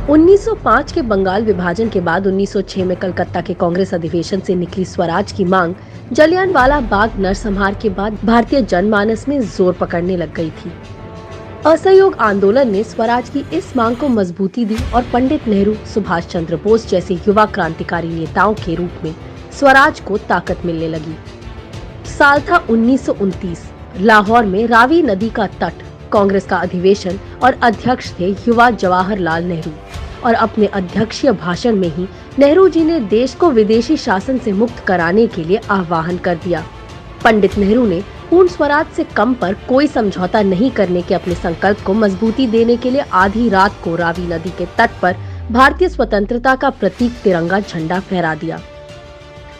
1905 के बंगाल विभाजन के बाद 1906 में कलकत्ता के कांग्रेस अधिवेशन से निकली स्वराज की मांग जलियांवाला बाग नरसंहार के बाद भारतीय जनमानस में जोर पकड़ने लग गई थी। असहयोग आंदोलन ने स्वराज की इस मांग को मजबूती दी और पंडित नेहरू, सुभाष चंद्र बोस जैसे युवा क्रांतिकारी नेताओं के रूप में स्वराज को ताकत मिलने लगी। साल था 1929। लाहौर में रावी नदी का तट। कांग्रेस का अधिवेशन और अध्यक्ष थे युवा जवाहरलाल नेहरू और अपने अध्यक्षीय भाषण में ही नेहरू जी ने देश को विदेशी शासन से मुक्त कराने के लिए आह्वान कर दिया। पंडित नेहरू ने पूर्ण स्वराज से कम पर कोई समझौता नहीं करने के अपने संकल्प को मजबूती देने के लिए आधी रात को रावी नदी के तट पर भारतीय स्वतंत्रता का प्रतीक तिरंगा झंडा फहरा दिया।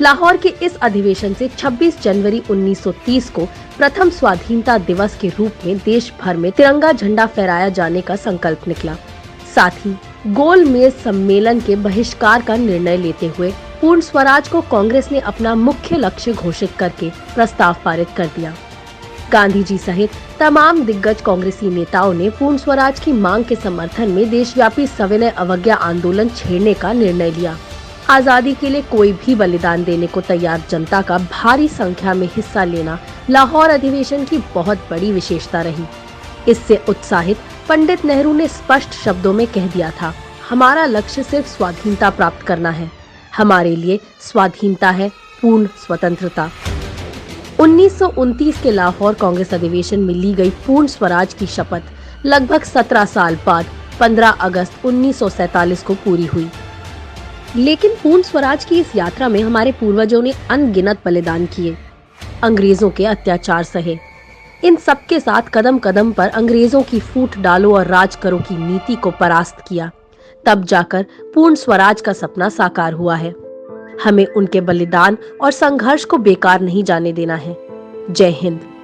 लाहौर के इस अधिवेशन से 26 जनवरी 1930 को प्रथम स्वाधीनता दिवस के रूप में देश भर में तिरंगा झंडा फहराया जाने का संकल्प निकला। साथ ही गोल मेज सम्मेलन के बहिष्कार का निर्णय लेते हुए पूर्ण स्वराज को कांग्रेस ने अपना मुख्य लक्ष्य घोषित करके प्रस्ताव पारित कर दिया। गांधी जी सहित तमाम दिग्गज कांग्रेसी नेताओं ने पूर्ण स्वराज की मांग के समर्थन में देशव्यापी सविनय अवज्ञा आंदोलन छेड़ने का निर्णय लिया। आजादी के लिए कोई भी बलिदान देने को तैयार जनता का भारी संख्या में हिस्सा लेना लाहौर अधिवेशन की बहुत बड़ी विशेषता रही। इससे उत्साहित पंडित नेहरू ने स्पष्ट शब्दों में कह दिया था, हमारा लक्ष्य सिर्फ स्वाधीनता प्राप्त करना है, हमारे लिए स्वाधीनता है पूर्ण स्वतंत्रता। 1929 के लाहौर कांग्रेस अधिवेशन में ली गई पूर्ण स्वराज की शपथ लगभग 17 साल बाद 15 अगस्त 1947 को पूरी हुई। लेकिन पूर्ण स्वराज की इस यात्रा में हमारे पूर्वजों ने अनगिनत बलिदान किए, अंग्रेजों के अत्याचार सहे। इन सब के साथ कदम कदम पर अंग्रेजों की फूट डालो और राज करो की नीति को परास्त किया। तब जाकर पूर्ण स्वराज का सपना साकार हुआ है। हमें उनके बलिदान और संघर्ष को बेकार नहीं जाने देना है। जय हिंद।